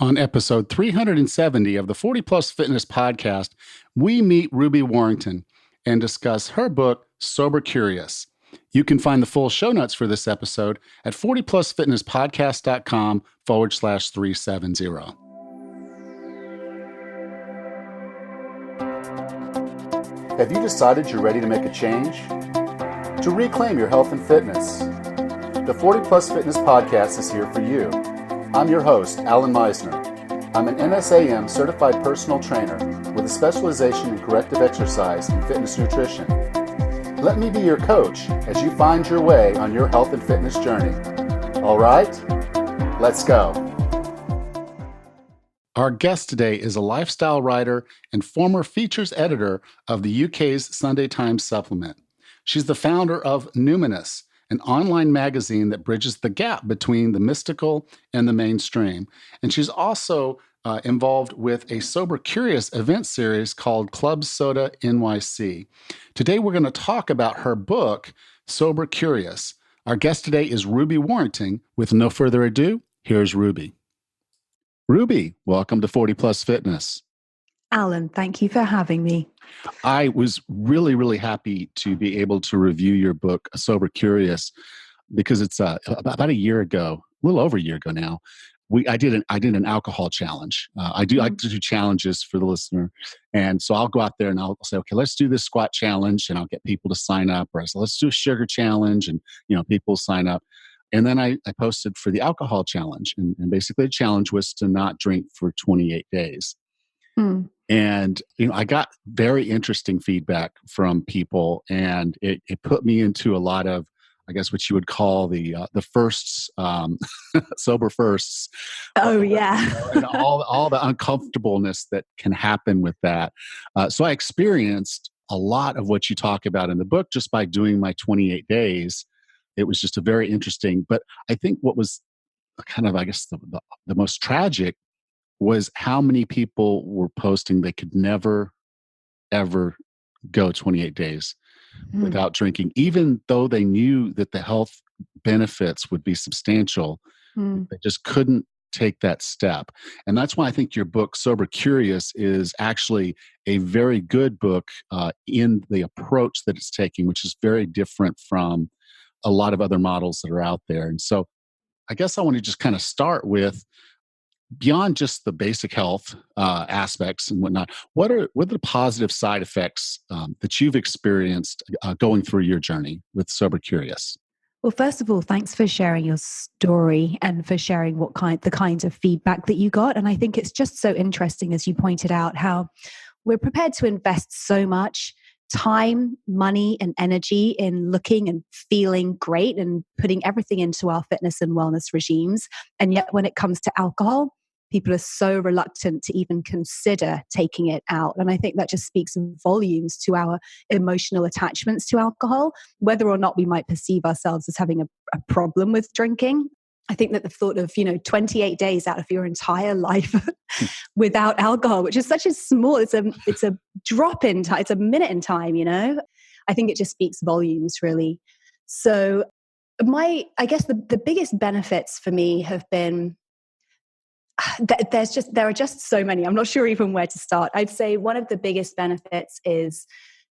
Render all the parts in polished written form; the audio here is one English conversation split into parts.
On episode 370 of the 40 Plus Fitness podcast, we meet Ruby Warrington and discuss her book, Sober Curious. You can find the full show notes for this episode at 40plusfitnesspodcast.com/370. Have you decided you're ready to make a change? To reclaim your health and fitness? The 40 Plus Fitness podcast is here for you. I'm your host, Alan Meisner. I'm an NSAM certified personal trainer with a specialization in corrective exercise and fitness nutrition. Let me be your coach as you find your way on your health and fitness journey. All right, let's go. Our guest today is a lifestyle writer and former features editor of the UK's Sunday Times supplement. She's the founder of Numinous, an online magazine that bridges the gap between the mystical and the mainstream. And she's also involved with a Sober Curious event series called Club Soda NYC. Today, we're going to talk about her book, Sober Curious. Our guest today is Ruby Warrington. With no further ado, here's Ruby. Ruby, welcome to 40 Plus Fitness. Alan, thank you for having me. I was really happy to be able to review your book, Sober Curious, because it's about a year ago, a little over a year ago now. I did an alcohol challenge. I like to do challenges for the listener, and so I'll go out there and I'll say, okay, let's do this squat challenge, and I'll get people to sign up. Or I say, let's do a sugar challenge, and people sign up. And then I posted for the alcohol challenge, and basically the challenge was to not drink for 28 days. Mm. And, I got very interesting feedback from people, and it put me into a lot of, I guess, what you would call the firsts, sober firsts. Oh, yeah. And all the uncomfortableness that can happen with that. So I experienced a lot of what you talk about in the book just by doing my 28 days. It was just a very interesting, but I think what was kind of, I guess, the most tragic was how many people were posting they could never, ever go 28 days without drinking, even though they knew that the health benefits would be substantial. They just couldn't take that step. And that's why I think your book, Sober Curious, is actually a very good book in the approach that it's taking, which is very different from a lot of other models that are out there. And so I guess I want to just kind of start with, beyond just the basic health aspects and whatnot, what are the positive side effects that you've experienced going through your journey with Sober Curious? Well, first of all, thanks for sharing your story and for sharing the kinds of feedback that you got. And I think it's just so interesting, as you pointed out, how we're prepared to invest so much time, money, and energy in looking and feeling great and putting everything into our fitness and wellness regimes. And yet when it comes to alcohol, people are so reluctant to even consider taking it out. And I think that just speaks volumes to our emotional attachments to alcohol, whether or not we might perceive ourselves as having a problem with drinking. I think that the thought of, 28 days out of your entire life without alcohol, which is such a small, it's a drop in time, it's a minute in time, I think it just speaks volumes, really. So I guess the biggest benefits for me have been, there are just so many. I'm not sure even where to start. I'd say one of the biggest benefits is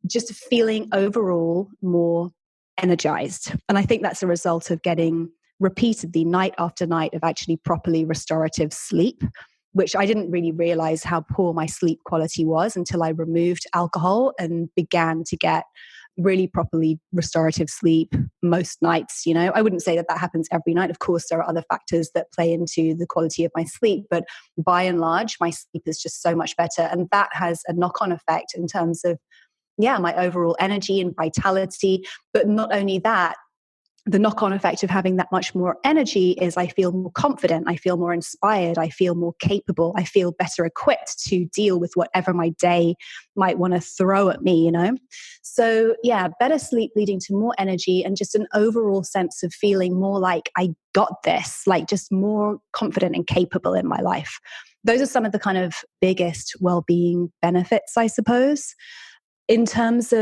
just feeling overall more energized. And I think that's a result of getting repeatedly, night after night, of actually properly restorative sleep, which I didn't really realize how poor my sleep quality was until I removed alcohol and began to get really properly restorative sleep most nights. I wouldn't say that happens every night. Of course, there are other factors that play into the quality of my sleep, but by and large, my sleep is just so much better. And that has a knock-on effect in terms of, my overall energy and vitality. But not only that, the knock-on effect of having that much more energy is I feel more confident, I feel more inspired, I feel more capable, I feel better equipped to deal with whatever my day might want to throw at me, So better sleep leading to more energy and just an overall sense of feeling more like I got this, like just more confident and capable in my life. Those are some of the kind of biggest well-being benefits, I suppose. in terms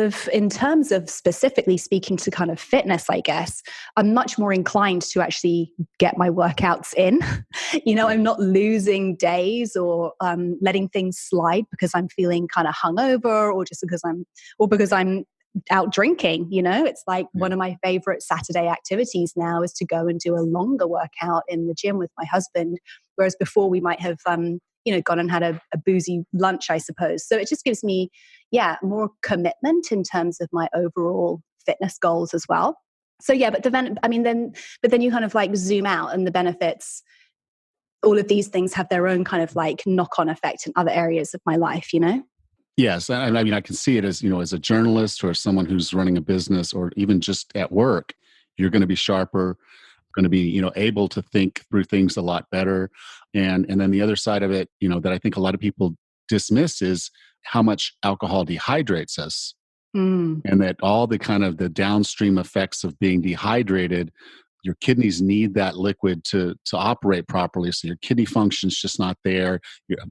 of specifically speaking to kind of fitness, I guess I'm much more inclined to actually get my workouts in. I'm not losing days or letting things slide because I'm feeling kind of hungover, or just because I'm out drinking. It's like one of my favorite Saturday activities now is to go and do a longer workout in the gym with my husband, whereas before we might have gone and had a boozy lunch, I suppose. So it just gives me more commitment in terms of my overall fitness goals as well. So but then you kind of like zoom out, and the benefits, all of these things have their own kind of like knock-on effect in other areas of my life. Yes, and I mean, I can see it as, as a journalist or someone who's running a business or even just at work. You're going to be sharper, going to be, able to think through things a lot better. And then the other side of it, that I think a lot of people dismiss is how much alcohol dehydrates us. And that all the kind of the downstream effects of being dehydrated, your kidneys need that liquid to operate properly. So your kidney function's just not there.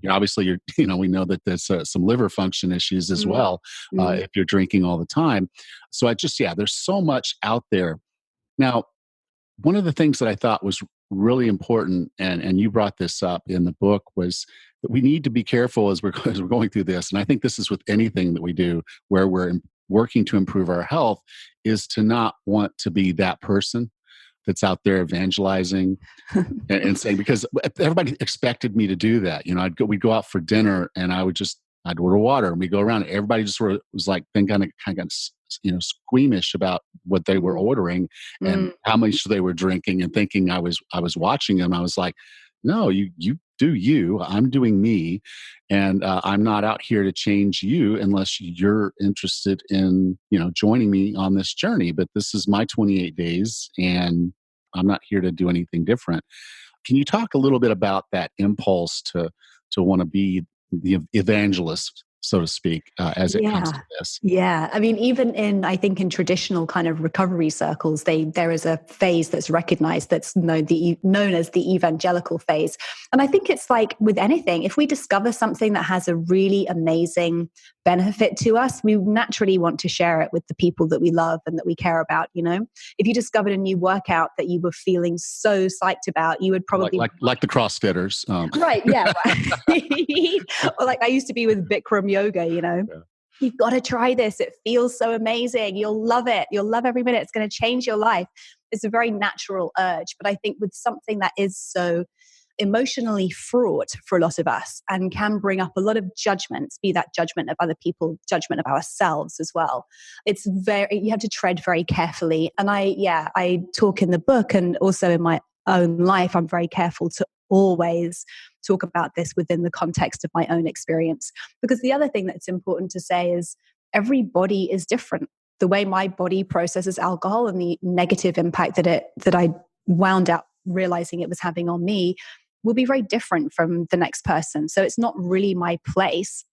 Obviously, we know that there's some liver function issues as well if you're drinking all the time. So there's so much out there. Now, one of the things that I thought was really important, and you brought this up in the book, was that we need to be careful as we're going through this. And I think this is with anything that we do where we're working to improve our health, is to not want to be that person that's out there evangelizing and saying, because everybody expected me to do that. We'd go out for dinner and I'd order water, and we go around and everybody just sort of was like, then kind of squeamish about what they were ordering and how much they were drinking, and thinking I was watching them. I was like, no, you do you, I'm doing me. And I'm not out here to change you unless you're interested in, joining me on this journey. But this is my 28 days and I'm not here to do anything different. Can you talk a little bit about that impulse to want to be the evangelist, so to speak, as it comes to this? Yeah. I mean, even I think in traditional kind of recovery circles, there is a phase that's recognized that's known as the evangelical phase. And I think it's like with anything, if we discover something that has a really amazing benefit to us, we naturally want to share it with the people that we love and that we care about. If you discovered a new workout that you were feeling so psyched about, you would probably like the CrossFitters, right? Yeah. Or like I used to be with Bikram yoga. Yeah. You've got to try this. It feels so amazing. You'll love it. You'll love every minute. It's going to change your life. It's a very natural urge. But I think with something that is so emotionally fraught for a lot of us and can bring up a lot of judgments, be that judgment of other people, judgment of ourselves as well. You have to tread very carefully. And I talk in the book and also in my own life, I'm very careful to always talk about this within the context of my own experience. Because the other thing that's important to say is every body is different. The way my body processes alcohol and the negative impact that I wound up realizing it was having on me will be very different from the next person. So it's not really my place,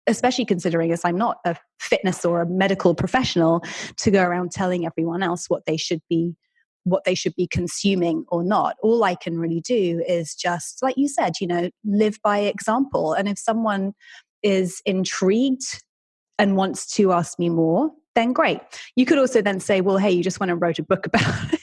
especially considering as I'm not a fitness or a medical professional, to go around telling everyone else what they should be consuming or not. All I can really do is just, like you said, live by example. And if someone is intrigued and wants to ask me more, then great. You could also then say, well, hey, you just went and wrote a book about it.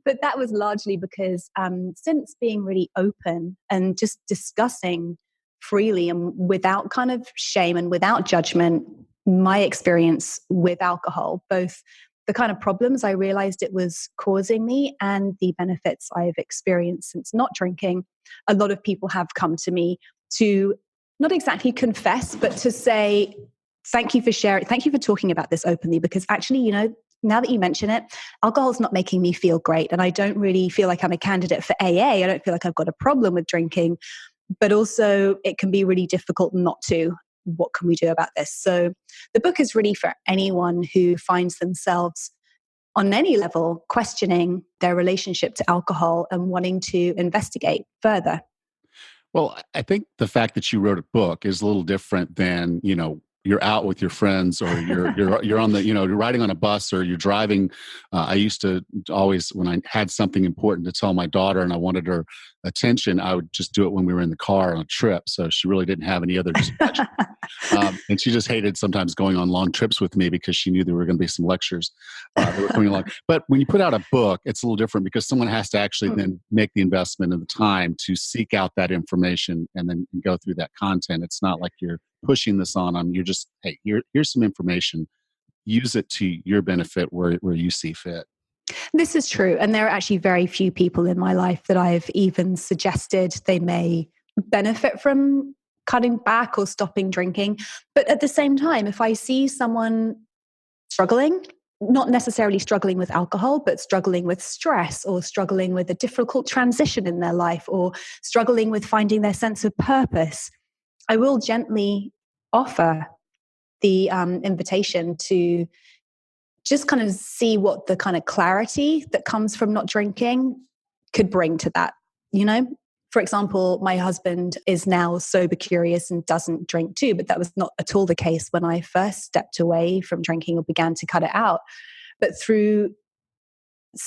But that was largely because since being really open and just discussing freely and without kind of shame and without judgment, my experience with alcohol, both the kind of problems I realized it was causing me and the benefits I've experienced since not drinking, a lot of people have come to me to not exactly confess, but to say, thank you for sharing, thank you for talking about this openly, because actually, now that you mention it, alcohol's not making me feel great. And I don't really feel like I'm a candidate for AA. I don't feel like I've got a problem with drinking, but also it can be really difficult not to. What can we do about this? So the book is really for anyone who finds themselves on any level questioning their relationship to alcohol and wanting to investigate further. Well, I think the fact that you wrote a book is a little different than, you're out with your friends, or you're on the, you're riding on a bus, or you're driving. I used to always, when I had something important to tell my daughter and I wanted her attention, I would just do it when we were in the car on a trip. So she really didn't have any other distraction. And she just hated sometimes going on long trips with me because she knew there were going to be some lectures that were coming along. But when you put out a book, it's a little different because someone has to actually then make the investment and the time to seek out that information and then go through that content. It's not like you're pushing this on them. You're just, hey, here's some information. Use it to your benefit where you see fit. This is true. And there are actually very few people in my life that I've even suggested they may benefit from cutting back or stopping drinking. But at the same time, if I see someone struggling, not necessarily struggling with alcohol, but struggling with stress, or struggling with a difficult transition in their life, or struggling with finding their sense of purpose, I will gently offer the invitation to just kind of see what the kind of clarity that comes from not drinking could bring to that, For example, my husband is now sober curious and doesn't drink too, but that was not at all the case when I first stepped away from drinking or began to cut it out. But through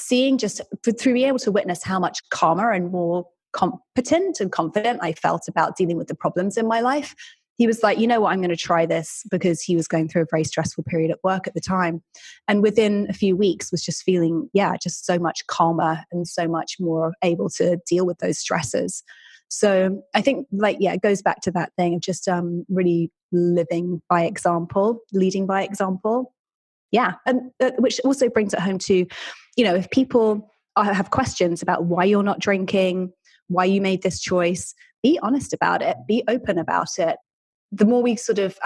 being able to witness how much calmer and more competent and confident I felt about dealing with the problems in my life, he was like, you know what, I'm going to try this, because he was going through a very stressful period at work at the time. And within a few weeks was just feeling, just so much calmer and so much more able to deal with those stresses. So I think it goes back to that thing of just really leading by example. Yeah. And which also brings it home to, if people have questions about why you're not drinking, why you made this choice, be honest about it, be open about it. The more we sort of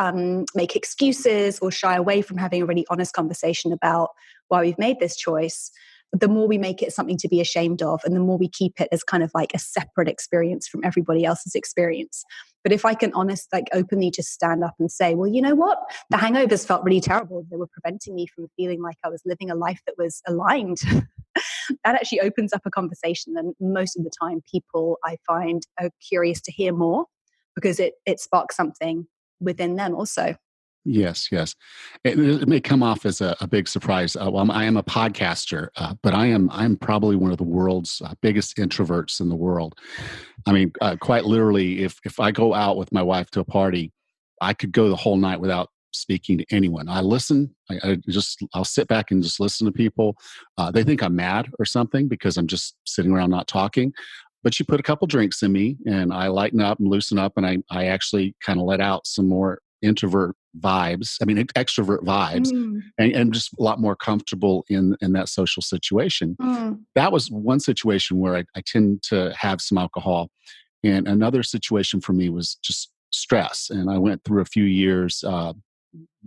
make excuses or shy away from having a really honest conversation about why we've made this choice, the more we make it something to be ashamed of, and the more we keep it as kind of like a separate experience from everybody else's experience. But if I can openly just stand up and say, well, you know what? The hangovers felt really terrible. They were preventing me from feeling like I was living a life that was aligned. That actually opens up a conversation. And most of the time, people I find are curious to hear more, because it sparks something within them also. Yes. It may come off as a big surprise. I am a podcaster, but I'm probably one of the world's biggest introverts in the world. I mean, quite literally, if I go out with my wife to a party, I could go the whole night without speaking to anyone. I listen. I'll sit back and just listen to people. They think I'm mad or something because I'm just sitting around not talking. But you put a couple drinks in me and I lighten up and loosen up, and I actually kind of let out some more extrovert vibes, and just a lot more comfortable in that social situation. That was one situation where I tend to have some alcohol. And another situation for me was just stress. And I went through a few years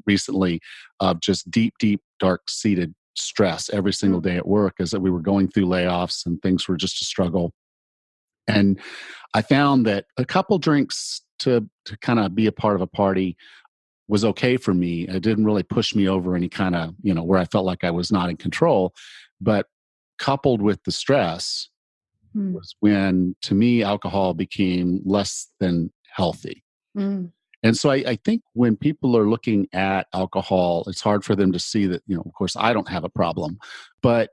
recently of just deep, dark-seated stress every single day at work, as that we were going through layoffs and things were just a struggle. And I found that a couple drinks to kind of be a part of a party was okay for me. It didn't really push me over any kind of, where I felt like I was not in control. But coupled with the stress was when, to me, alcohol became less than healthy. And so I think when people are looking at alcohol, it's hard for them to see that, of course, I don't have a problem. But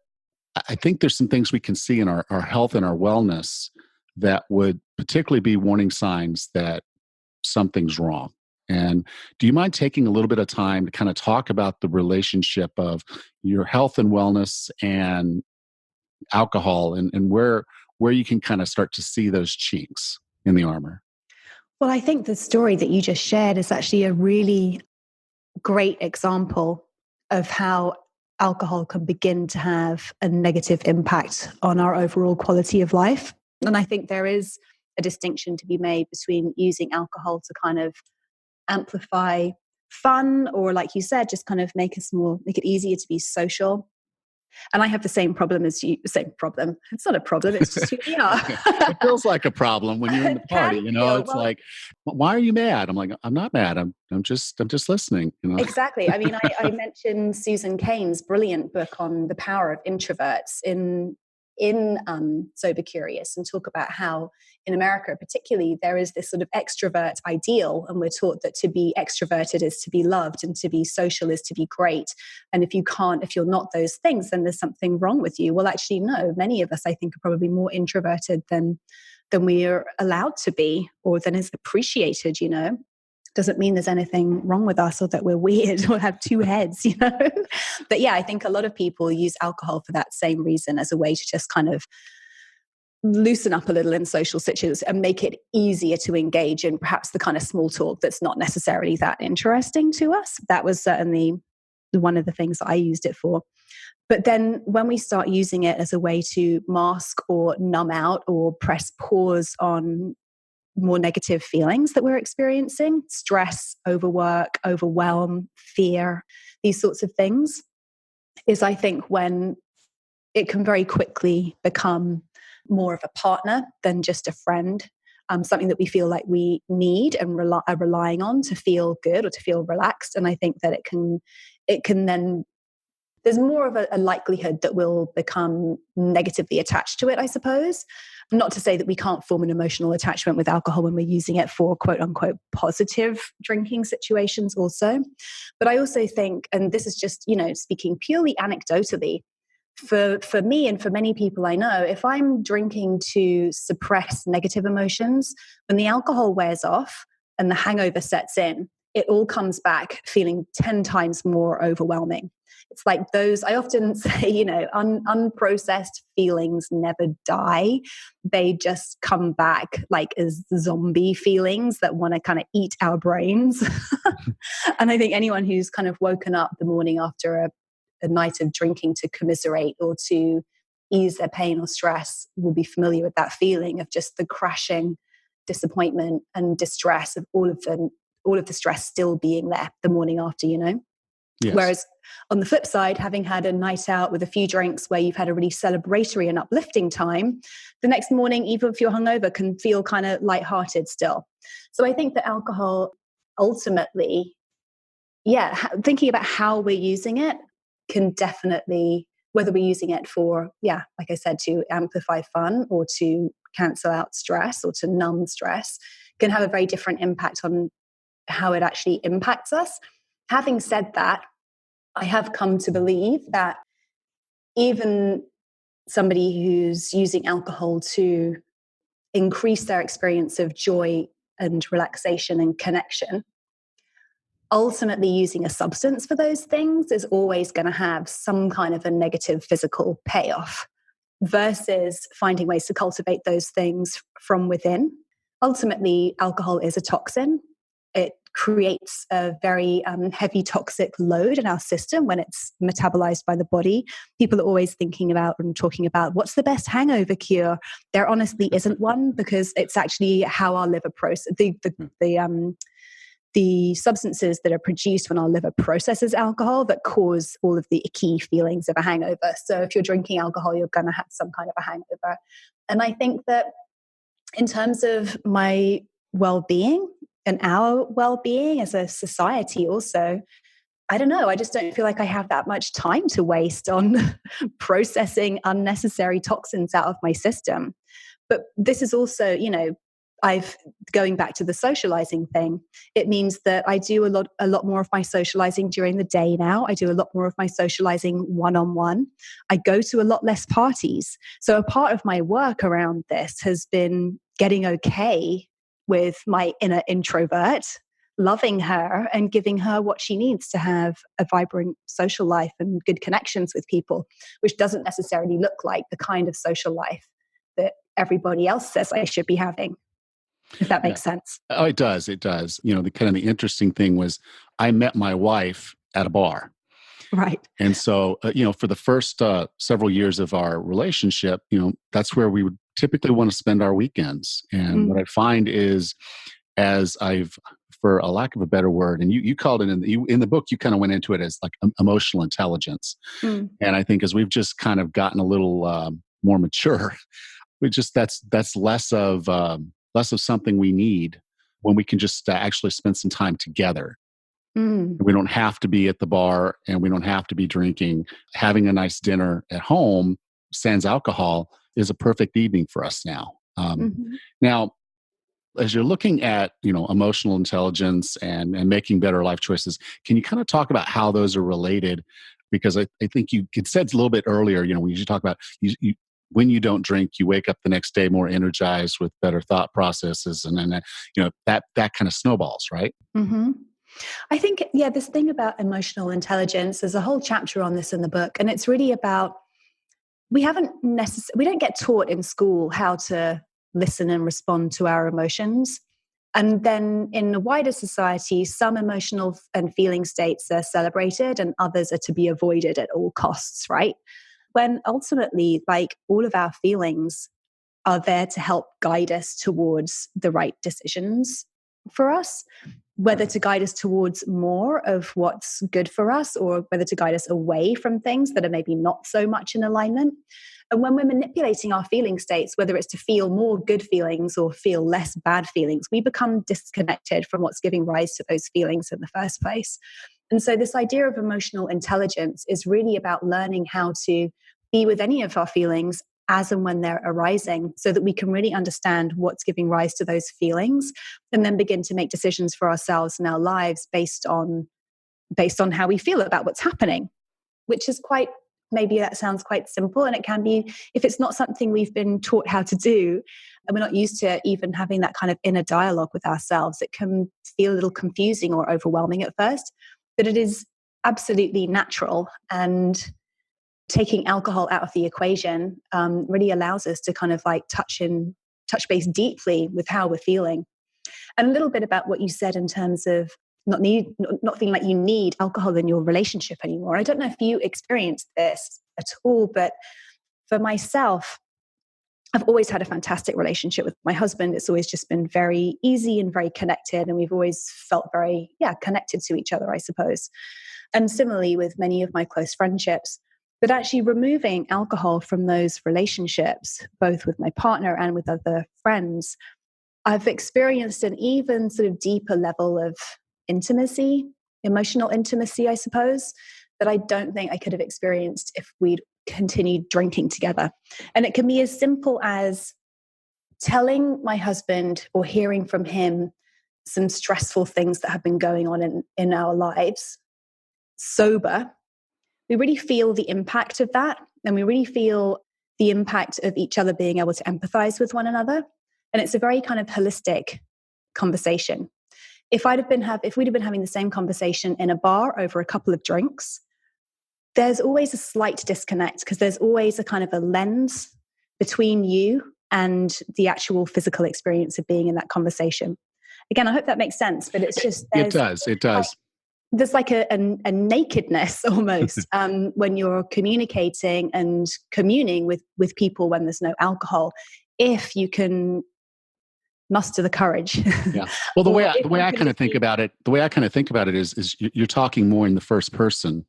I think there's some things we can see in our health and our wellness that would particularly be warning signs that something's wrong. And do you mind taking a little bit of time to kind of talk about the relationship of your health and wellness and alcohol, and where you can kind of start to see those chinks in the armor? Well, I think the story that you just shared is actually a really great example of how alcohol can begin to have a negative impact on our overall quality of life. And I think there is a distinction to be made between using alcohol to kind of amplify fun, or like you said, just kind of make it easier to be social. And I have the same problem as you. Same problem. It's not a problem. It's just who we are. It feels like a problem when you're in the party. Like, why are you mad? I'm like, I'm not mad. I'm just listening. Exactly. I mean, I mentioned Susan Cain's brilliant book on the power of introverts in in Sober Curious and talk about how in America particularly there is this sort of extrovert ideal, and we're taught that to be extroverted is to be loved and to be social is to be great, and if you're not those things, then there's something wrong with you. Well, actually no, many of us I think are probably more introverted than we are allowed to be, or than is appreciated. Doesn't mean there's anything wrong with us or that we're weird or have two heads. But yeah, I think a lot of people use alcohol for that same reason, as a way to just kind of loosen up a little in social situations and make it easier to engage in perhaps the kind of small talk that's not necessarily that interesting to us. That was certainly one of the things that I used it for. But then when we start using it as a way to mask or numb out or press pause on more negative feelings that we're experiencing, stress, overwork, overwhelm, fear, these sorts of things, is I think when it can very quickly become more of a partner than just a friend, something that we feel like we need and are relying on to feel good or to feel relaxed. And I think that it can then, there's more of a likelihood that we'll become negatively attached to it, I suppose. Not to say that we can't form an emotional attachment with alcohol when we're using it for quote unquote positive drinking situations also. But I also think, and this is just, speaking purely anecdotally, for me and for many people I know, if I'm drinking to suppress negative emotions, when the alcohol wears off and the hangover sets in, it all comes back feeling 10 times more overwhelming. It's like those, I often say, unprocessed feelings never die. They just come back like as zombie feelings that want to kind of eat our brains. And I think anyone who's kind of woken up the morning after a night of drinking to commiserate or to ease their pain or stress will be familiar with that feeling of just the crashing disappointment and distress of all of the stress still being there the morning after. Yes. Whereas on the flip side, having had a night out with a few drinks where you've had a really celebratory and uplifting time, the next morning, even if you're hungover, can feel kind of lighthearted still. So I think that alcohol ultimately, thinking about how we're using it can definitely, whether we're using it for, like I said, to amplify fun or to cancel out stress or to numb stress, can have a very different impact on how it actually impacts us. Having said that, I have come to believe that even somebody who's using alcohol to increase their experience of joy and relaxation and connection, ultimately using a substance for those things is always going to have some kind of a negative physical payoff, versus finding ways to cultivate those things from within. Ultimately, alcohol is a toxin. It creates a very heavy toxic load in our system when it's metabolized by the body. People are always thinking about and talking about what's the best hangover cure. There honestly isn't one, because it's actually how our liver process the substances that are produced when our liver processes alcohol that cause all of the icky feelings of a hangover. So if you're drinking alcohol, you're going to have some kind of a hangover. And I think that in terms of my well-being and our well-being as a society also, I don't know, I just don't feel like I have that much time to waste on processing unnecessary toxins out of my system. But this is also, going back to the socializing thing, it means that I do a lot more of my socializing during the day now. I do a lot more of my socializing one-on-one. I go to a lot less parties. So a part of my work around this has been getting okay with my inner introvert, loving her and giving her what she needs to have a vibrant social life and good connections with people, which doesn't necessarily look like the kind of social life that everybody else says I should be having. If that makes sense. Oh, it does. It does. The interesting thing was I met my wife at a bar. Right. And so, for the first several years of our relationship, that's where we would typically want to spend our weekends. And what I find is, for a lack of a better word, and you called it in the book, you kind of went into it as like emotional intelligence. And I think as we've just kind of gotten a little more mature, that's less of something we need when we can just actually spend some time together. We don't have to be at the bar and we don't have to be drinking. Having a nice dinner at home sans alcohol is a perfect evening for us now. Mm-hmm. Now, as you're looking at, emotional intelligence and making better life choices, can you kind of talk about how those are related? Because I think it said a little bit earlier, when you talk about when you don't drink, you wake up the next day more energized with better thought processes, and then that kind of snowballs, right? Mm-hmm. I think, this thing about emotional intelligence, there's a whole chapter on this in the book, and it's really about we don't get taught in school how to listen and respond to our emotions. And then in the wider society, some emotional and feeling states are celebrated and others are to be avoided at all costs, right? When ultimately, like, all of our feelings are there to help guide us towards the right decisions for us, whether to guide us towards more of what's good for us or whether to guide us away from things that are maybe not so much in alignment. And when we're manipulating our feeling states, whether it's to feel more good feelings or feel less bad feelings, we become disconnected from what's giving rise to those feelings in the first place. And so this idea of emotional intelligence is really about learning how to be with any of our feelings as and when they're arising, so that we can really understand what's giving rise to those feelings and then begin to make decisions for ourselves and our lives based on how we feel about what's happening, which is quite, maybe that sounds quite simple, and it can be, if it's not something we've been taught how to do and we're not used to even having that kind of inner dialogue with ourselves, it can feel a little confusing or overwhelming at first, but it is absolutely natural. And taking alcohol out of the equation really allows us to kind of like touch base deeply with how we're feeling. And a little bit about what you said in terms of not feeling like you need alcohol in your relationship anymore. I don't know if you experienced this at all, but for myself, I've always had a fantastic relationship with my husband. It's always just been very easy and very connected, and we've always felt very, connected to each other, I suppose. And similarly with many of my close friendships. But actually removing alcohol from those relationships, both with my partner and with other friends, I've experienced an even sort of deeper level of intimacy, emotional intimacy, I suppose, that I don't think I could have experienced if we'd continued drinking together. And it can be as simple as telling my husband or hearing from him some stressful things that have been going on in our lives sober. We really feel the impact of that, and we really feel the impact of each other being able to empathize with one another. And it's a very kind of holistic conversation. If we'd have been having the same conversation in a bar over a couple of drinks, there's always a slight disconnect because there's always a kind of a lens between you and the actual physical experience of being in that conversation. Again, I hope that makes sense, but it's just it does. There's like a nakedness almost when you're communicating and communing with people when there's no alcohol, if you can muster the courage. Yeah. Well, the way I kind of think about it is you're talking more in the first person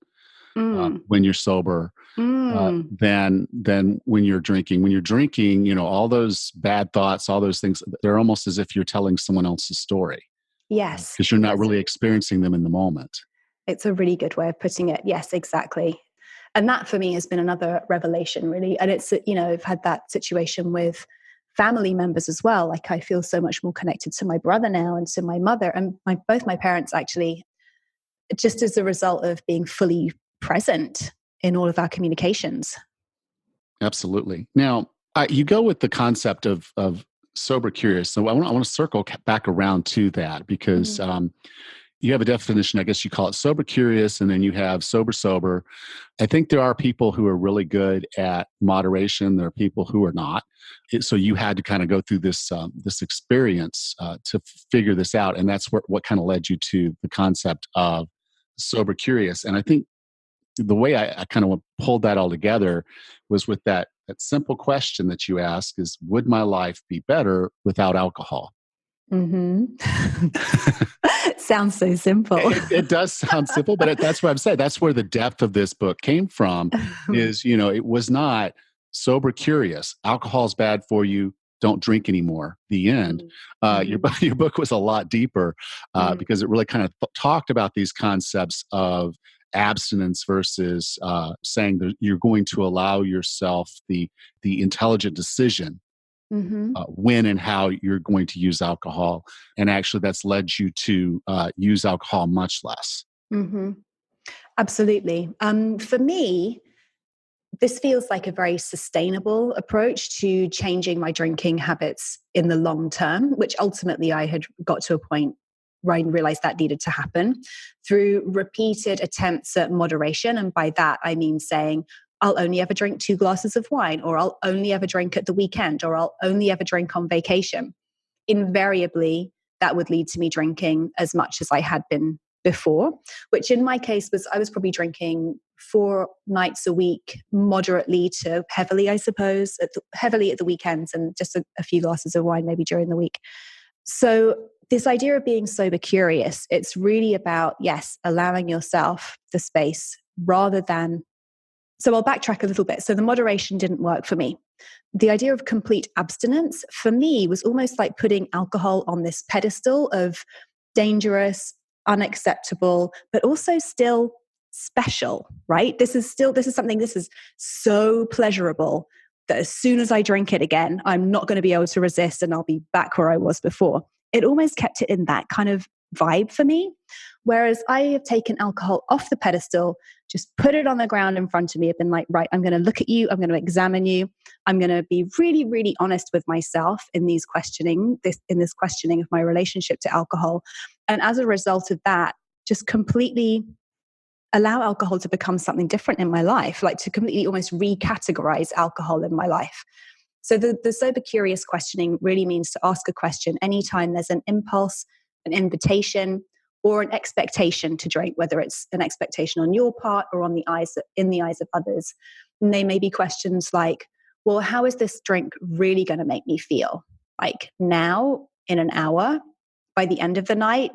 when you're sober than when you're drinking. When you're drinking, all those bad thoughts, all those things, they're almost as if you're telling someone else's story. Yes. Because you're not really experiencing them in the moment. It's a really good way of putting it. Yes, exactly. And that for me has been another revelation, really. And it's, I've had that situation with family members as well. Like, I feel so much more connected to my brother now and to my mother and both my parents, actually, just as a result of being fully present in all of our communications. Absolutely. Now, you go with the concept of sober curious. So I want to circle back around to that because you have a definition, I guess you call it sober curious, and then you have sober. I think there are people who are really good at moderation. There are people who are not. So you had to kind of go through this experience to figure this out, and that's what kind of led you to the concept of sober curious. And I think the way I kind of pulled that all together was with that simple question that you ask is, would my life be better without alcohol? Sounds so simple. It does sound simple, but that's what I'm saying. That's where the depth of this book came from is, it was not sober curious. Alcohol's bad for you. Don't drink anymore. The end. Your book was a lot deeper because it really kind of talked about these concepts of abstinence versus saying that you're going to allow yourself the intelligent decision when and how you're going to use alcohol. And actually, that's led you to use alcohol much less. Mm-hmm. Absolutely. For me, this feels like a very sustainable approach to changing my drinking habits in the long term, which ultimately I had got to a point where I realized that needed to happen through repeated attempts at moderation. And by that, I mean saying, I'll only ever drink 2 glasses of wine, or I'll only ever drink at the weekend, or I'll only ever drink on vacation. Invariably, that would lead to me drinking as much as I had been before, which in my case was I was probably drinking 4 nights a week, moderately to heavily, I suppose, heavily at the weekends, and just a few glasses of wine maybe during the week. So this idea of being sober curious, it's really about, yes, allowing yourself the space rather than. So I'll backtrack a little bit. So the moderation didn't work for me. The idea of complete abstinence for me was almost like putting alcohol on this pedestal of dangerous, unacceptable, but also still special, right? This is so pleasurable that as soon as I drink it again, I'm not going to be able to resist and I'll be back where I was before. It almost kept it in that kind of vibe for me. Whereas I have taken alcohol off the pedestal, just put it on the ground in front of me. I've been like, right, I'm going to look at you. I'm going to examine you. I'm going to be really, really honest with myself in this questioning of my relationship to alcohol. And as a result of that, just completely allow alcohol to become something different in my life, like to completely almost recategorize alcohol in my life. So the sober curious questioning really means to ask a question anytime there's an impulse, an invitation, or an expectation to drink, whether it's an expectation on your part or in the eyes of others. And they may be questions like, well, how is this drink really going to make me feel? Like now, in an hour, by the end of the night,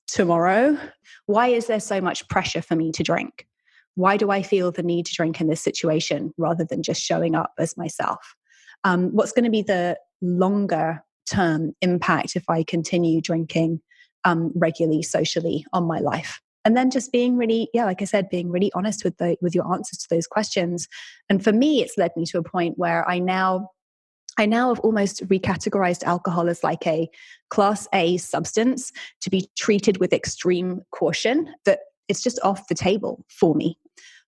tomorrow? Why is there so much pressure for me to drink? Why do I feel the need to drink in this situation rather than just showing up as myself? What's going to be the longer term impact if I continue drinking regularly, socially on my life? And then just being really, like I said, being really honest with your answers to those questions. And for me, it's led me to a point where I now have almost recategorized alcohol as like a class A substance to be treated with extreme caution, that it's just off the table for me,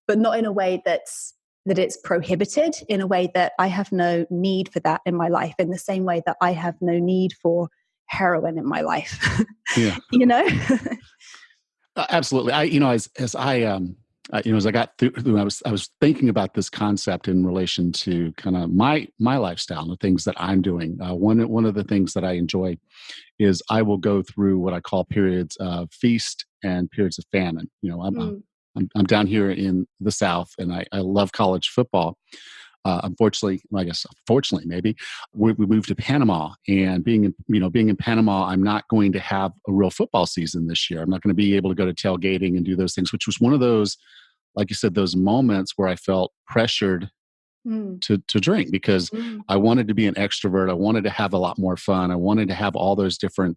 but not in a way that it's prohibited, in a way that I have no need for that in my life, in the same way that I have no need for heroin in my life. Yeah. You know? Absolutely. As I got through, I was thinking about this concept in relation to kind of my lifestyle and the things that I'm doing. One of the things that I enjoy is I will go through what I call periods of feast and periods of famine. I'm down here in the South, and I love college football. Unfortunately, fortunately, maybe we moved to Panama, and being in Panama, I'm not going to have a real football season this year. I'm not going to be able to go to tailgating and do those things, which was one of those, like you said, those moments where I felt pressured to drink because I wanted to be an extrovert. I wanted to have a lot more fun. I wanted to have all those different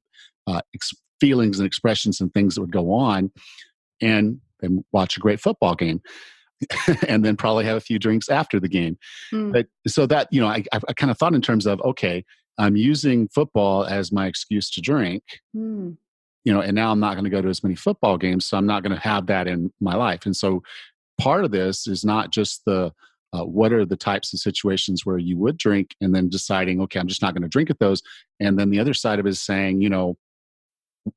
feelings and expressions and things that would go on, and watch a great football game. And then probably have a few drinks after the game. But so that, I kind of thought in terms of, okay, I'm using football as my excuse to drink, and now I'm not going to go to as many football games. So I'm not going to have that in my life. And so part of this is not just what are the types of situations where you would drink and then deciding, okay, I'm just not going to drink at those. And then the other side of it is saying,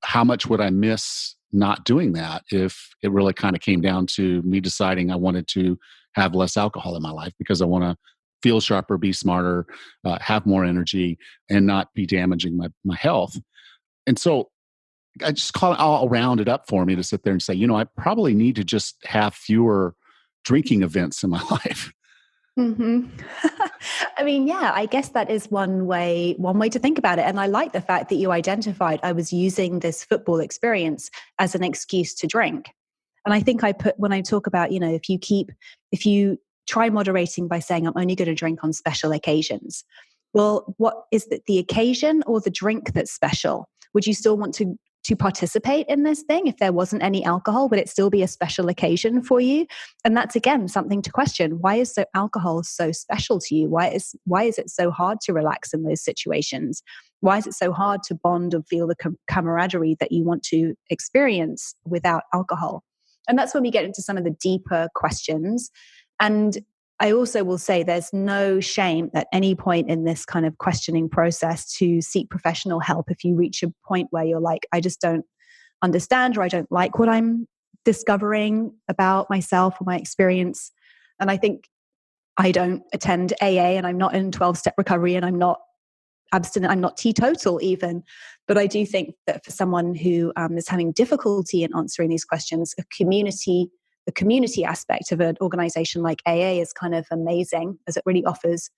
how much would I miss not doing that if it really kind of came down to me deciding I wanted to have less alcohol in my life because I want to feel sharper, be smarter, have more energy, and not be damaging my health. And so I just call it, I'll round it up for me to sit there and say, I probably need to just have fewer drinking events in my life. Mm-hmm. I mean, yeah, I guess that is one way to think about it. And I like the fact that you identified I was using this football experience as an excuse to drink. And I think when I talk about, if you try moderating by saying, I'm only going to drink on special occasions. Well, what is the occasion or the drink that's special? Would you still want to to participate in this thing if there wasn't any alcohol? Would it still be a special occasion for you? And that's, again, something to question. Why is alcohol so special to you? Why is it so hard to relax in those situations? Why is it so hard to bond or feel the camaraderie that you want to experience without alcohol? And that's when we get into some of the deeper questions. And I also will say there's no shame at any point in this kind of questioning process to seek professional help if you reach a point where you're like, I just don't understand, or I don't like what I'm discovering about myself or my experience. And I think I don't attend AA, and I'm not in 12-step recovery, and I'm not abstinent, I'm not teetotal even. But I do think that for someone who is having difficulty in answering these questions, the community aspect of an organization like AA is kind of amazing, as it really offers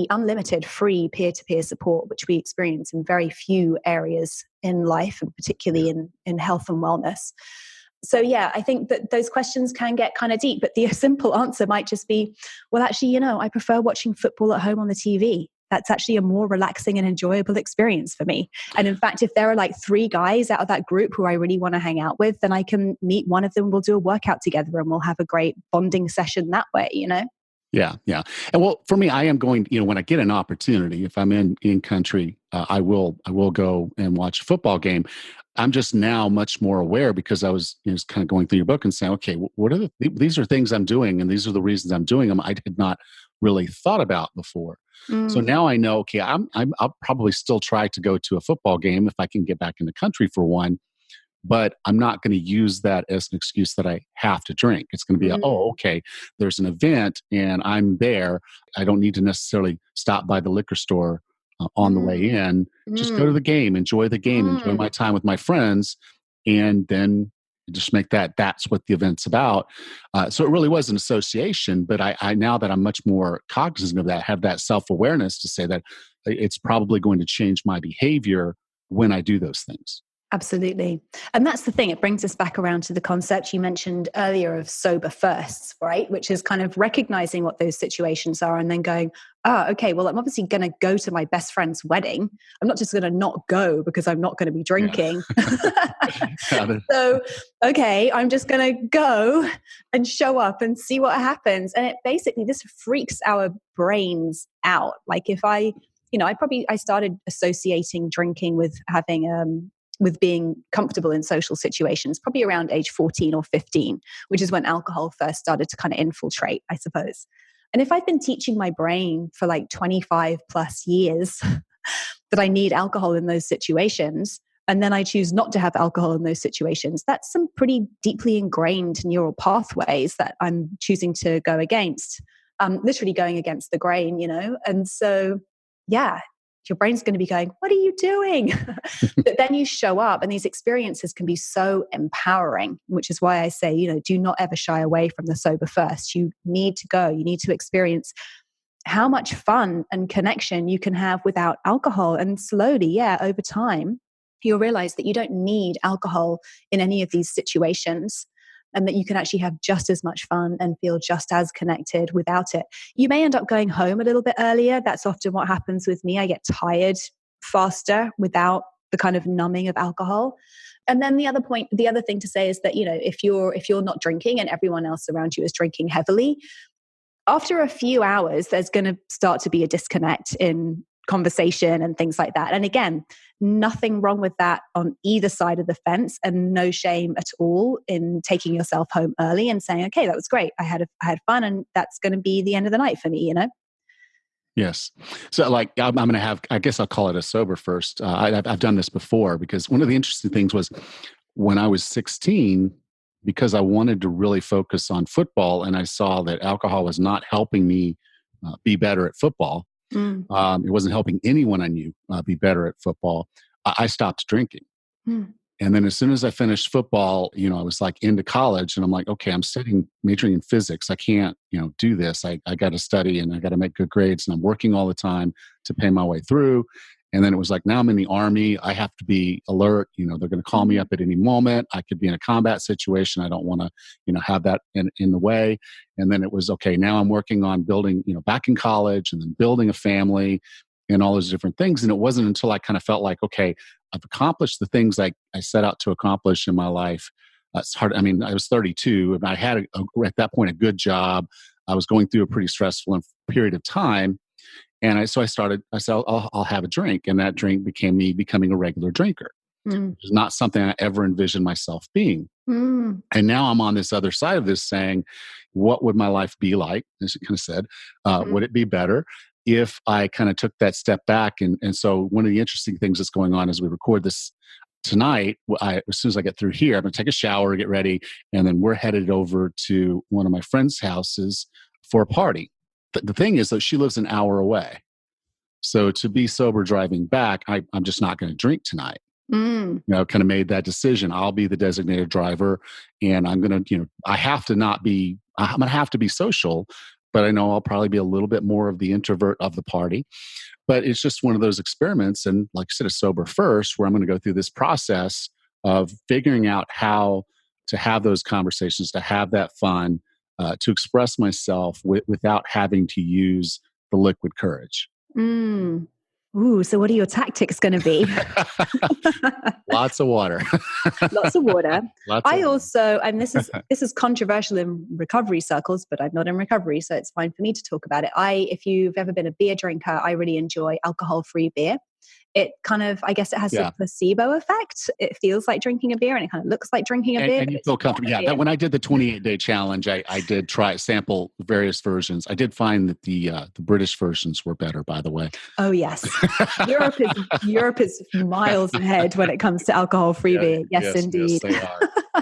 unlimited free peer-to-peer support, which we experience in very few areas in life, and particularly in health and wellness. So yeah, I think that those questions can get kind of deep, but the simple answer might just be, well, actually, I prefer watching football at home on the TV. That's actually a more relaxing and enjoyable experience for me. And in fact, if there are like 3 guys out of that group who I really want to hang out with, then I can meet one of them, we'll do a workout together, and we'll have a great bonding session that way, Yeah, yeah. And well, for me, I am going, when I get an opportunity, if I'm in country, I will go and watch a football game. I'm just now much more aware, because I was just kind of going through your book and saying, okay, what are these are things I'm doing, and these are the reasons I'm doing them. I had not really thought about before. So now I know, okay, I'll probably still try to go to a football game if I can get back in the country for one, but I'm not going to use that as an excuse that I have to drink. It's going to be, okay, there's an event and I'm there. I don't need to necessarily stop by the liquor store on the way in. Just go to the game, enjoy my time with my friends, and then just make that's what the event's about. So it really was an association, but I now that I'm much more cognizant of that, have that self-awareness to say that it's probably going to change my behavior when I do those things. Absolutely. And that's the thing. It brings us back around to the concept you mentioned earlier of sober firsts, right? Which is kind of recognizing what those situations are and then going, okay, well, I'm obviously going to go to my best friend's wedding. I'm not just going to not go because I'm not going to be drinking. Yeah. So, okay, I'm just going to go and show up and see what happens. And this freaks our brains out. Like if I started associating drinking with having, with being comfortable in social situations, probably around age 14 or 15, which is when alcohol first started to kind of infiltrate, I suppose. And if I've been teaching my brain for like 25 plus years that I need alcohol in those situations, and then I choose not to have alcohol in those situations, that's some pretty deeply ingrained neural pathways that I'm choosing to go against, literally going against the grain, And so, yeah, your brain's going to be going, what are you doing? But then you show up, and these experiences can be so empowering, which is why I say, do not ever shy away from the sober first. You need to go. You need to experience how much fun and connection you can have without alcohol. And slowly, over time, you'll realize that you don't need alcohol in any of these situations, and that you can actually have just as much fun and feel just as connected without it. You may end up going home a little bit earlier. That's often what happens with me. I get tired faster without the kind of numbing of alcohol. And then the other thing to say is that, if you're not drinking and everyone else around you is drinking heavily, after a few hours, there's going to start to be a disconnect in conversation and things like that. And again, nothing wrong with that on either side of the fence, and no shame at all in taking yourself home early and saying, okay, that was great. I had fun, and that's going to be the end of the night for me, Yes. So like I'm going to have, I guess I'll call it a sober first. I've done this before, because one of the interesting things was when I was 16, because I wanted to really focus on football and I saw that alcohol was not helping me be better at football. It wasn't helping anyone I knew be better at football. I stopped drinking. And then as soon as I finished football, I was like into college, and I'm like, okay, I'm majoring in physics. I can't, do this. I got to study and I got to make good grades, and I'm working all the time to pay my way through. And then it was like, now I'm in the Army. I have to be alert. They're going to call me up at any moment. I could be in a combat situation. I don't want to, have that in the way. And then it was, okay, now I'm working on building, back in college, and then building a family and all those different things. And it wasn't until I kind of felt like, okay, I've accomplished the things I set out to accomplish in my life. It's hard. I mean, I was 32 and I had at that point a good job. I was going through a pretty stressful period of time. And so I said, I'll have a drink. And that drink became me becoming a regular drinker, Mm. which is not something I ever envisioned myself being. Mm. And now I'm on this other side of this saying, what would my life be like? As you kind of said, Mm-hmm. would it be better if I kind of took that step back? And so one of the interesting things that's going on as we record this tonight, as soon as I get through here, I'm going to take a shower, get ready, and then we're headed over to one of my friend's houses for a party. The thing is that she lives an hour away. So to be sober driving back, I'm just not going to drink tonight. Mm. Kind of made that decision. I'll be the designated driver, and I'm going to, I'm going to have to be social, but I know I'll probably be a little bit more of the introvert of the party. But it's just one of those experiments. And like I said, a sober first, where I'm going to go through this process of figuring out how to have those conversations, to have that fun, to express myself without having to use the liquid courage. Mm. Ooh, so what are your tactics going to be? Lots of water. Lots of water. I water. also, and this is controversial in recovery circles, but I'm not in recovery, so it's fine for me to talk about it. If you've ever been a beer drinker, I really enjoy alcohol-free beer. It kind of, I guess it has a placebo effect. It feels like drinking a beer and it kind of looks like drinking a beer. And you feel comfortable. Yeah, that when I did the 28-day challenge, I did sample various versions. I did find that the British versions were better, by the way. Oh, yes. Europe is miles ahead when it comes to alcohol-free beer. Yes, indeed. Yes, they are.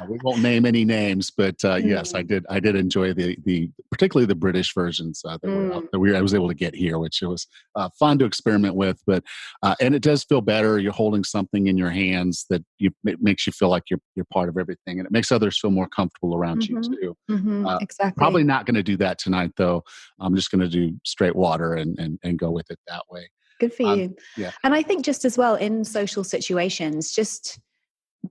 We won't name any names, but yes, I did enjoy the particularly the British versions that were out that I was able to get here, which it was fun to experiment with. But and it does feel better. You're holding something in your hands that it makes you feel like you're part of everything, and it makes others feel more comfortable around you too. Exactly. Probably not going to do that tonight, though. I'm just going to do straight water and go with it that way. Good for you. Yeah. And I think just as well in social situations, just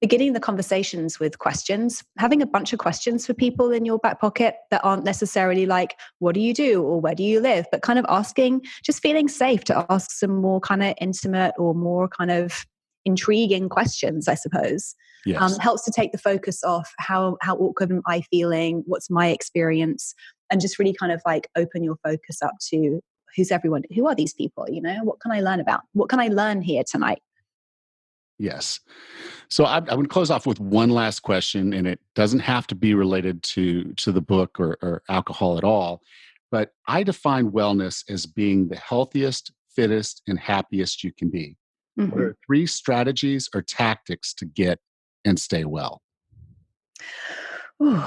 beginning the conversations with questions, having a bunch of questions for people in your back pocket that aren't necessarily like, what do you do or where do you live? But kind of asking, just feeling safe to ask some more kind of intimate or more kind of intriguing questions, I suppose. Yes. Helps to take the focus off how awkward am I feeling? What's my experience? And just really kind of like open your focus up to who's everyone? Who are these people? What can I learn about? What can I learn here tonight? Yes. So I would close off with one last question, and it doesn't have to be related to the book or alcohol at all. But I define wellness as being the healthiest, fittest, and happiest you can be. Mm-hmm. What are 3 strategies or tactics to get and stay well? Ooh.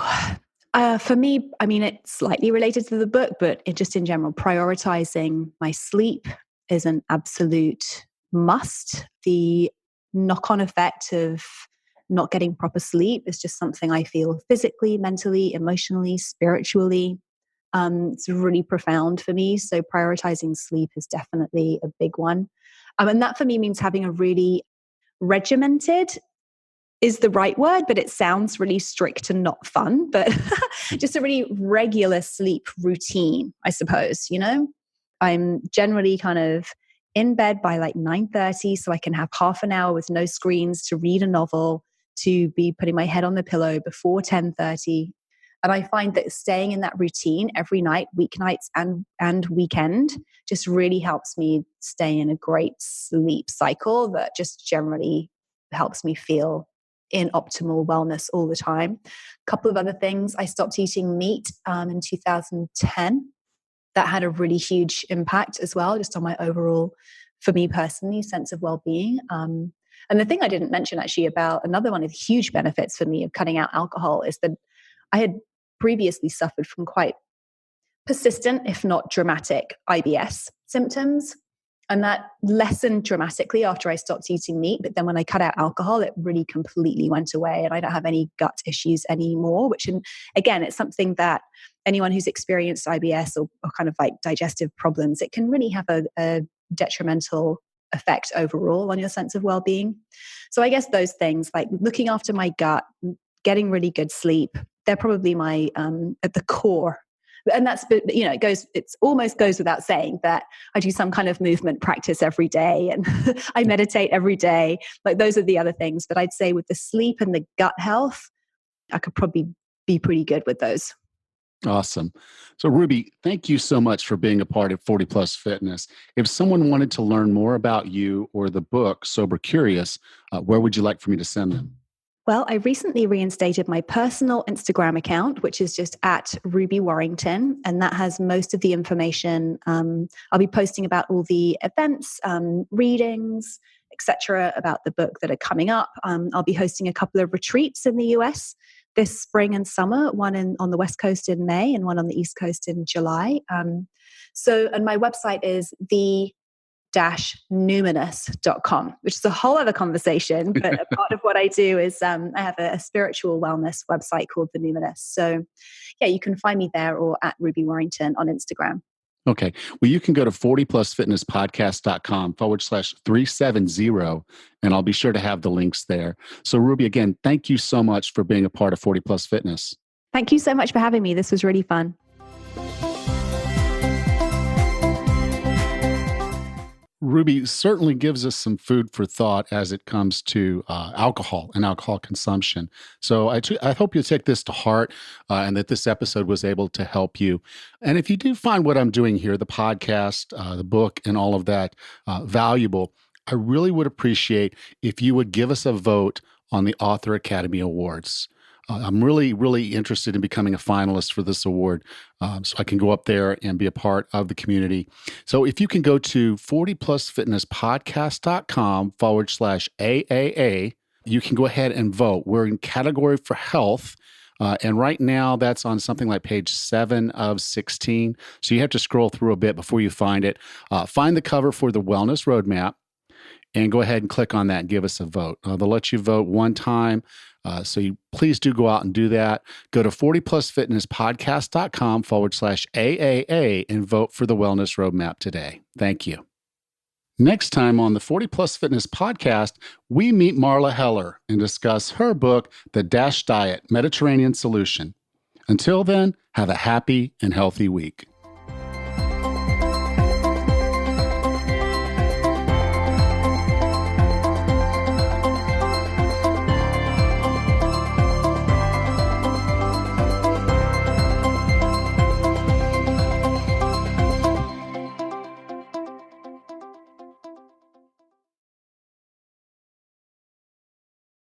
For me, I mean, it's slightly related to the book, but just in general, prioritizing my sleep is an absolute must. The knock-on effect of not getting proper sleep is just something I feel physically, mentally, emotionally, spiritually. It's really profound for me. So prioritizing sleep is definitely a big one. And that for me means having a really regimented is the right word, but it sounds really strict and not fun, but just a really regular sleep routine, I suppose, I'm generally kind of in bed by like 9:30 so I can have half an hour with no screens to read a novel, to be putting my head on the pillow before 10:30. And I find that staying in that routine every night, weeknights and weekend, just really helps me stay in a great sleep cycle that just generally helps me feel in optimal wellness all the time. A couple of other things. I stopped eating meat in 2010. That had a really huge impact as well, just on my overall, for me personally, sense of well-being. And the thing I didn't mention actually about another one of the huge benefits for me of cutting out alcohol is that I had previously suffered from quite persistent, if not dramatic, IBS symptoms. And that lessened dramatically after I stopped eating meat. But then when I cut out alcohol, it really completely went away. And I don't have any gut issues anymore, which, again, it's something that anyone who's experienced IBS or kind of like digestive problems, it can really have a detrimental effect overall on your sense of well-being. So I guess those things like looking after my gut, getting really good sleep, they're probably my, at the core And that's, it almost goes without saying that I do some kind of movement practice every day and I meditate every day. Like those are the other things. But I'd say with the sleep and the gut health, I could probably be pretty good with those. Awesome. So, Ruby, thank you so much for being a part of 40 Plus Fitness. If someone wanted to learn more about you or the book, Sober Curious, where would you like for me to send them? Well, I recently reinstated my personal Instagram account, which is just at Ruby Warrington, and that has most of the information. I'll be posting about all the events, readings, etc., about the book that are coming up. I'll be hosting a couple of retreats in the US this spring and summer, one on the West Coast in May and one on the East Coast in July. And my website is the-numinous.com, which is a whole other conversation. But a part of what I do is I have a spiritual wellness website called The Numinous. So yeah, you can find me there or at Ruby Warrington on Instagram. Okay. Well, you can go to 40plusfitnesspodcast.com/370, and I'll be sure to have the links there. So, Ruby, again, thank you so much for being a part of 40 Plus Fitness. Thank you so much for having me. This was really fun. Ruby certainly gives us some food for thought as it comes to alcohol and alcohol consumption. So I hope you take this to heart and that this episode was able to help you. And if you do find what I'm doing here, the podcast, the book, and all of that valuable, I really would appreciate if you would give us a vote on the Author Academy Awards. I'm really, really interested in becoming a finalist for this award so I can go up there and be a part of the community. So if you can go to 40plusfitnesspodcast.com/AAA, you can go ahead and vote. We're in category for health. And right now that's on something like page 7 of 16. So you have to scroll through a bit before you find it. Find the cover for the Wellness Roadmap and go ahead and click on that and give us a vote. They'll let you vote one time. So you please do go out and do that. Go to 40plusfitnesspodcast.com/AAA and vote for the Wellness Roadmap today. Thank you. Next time on the 40 Plus Fitness Podcast, we meet Marla Heller and discuss her book, The DASH Diet Mediterranean Solution. Until then, have a happy and healthy week.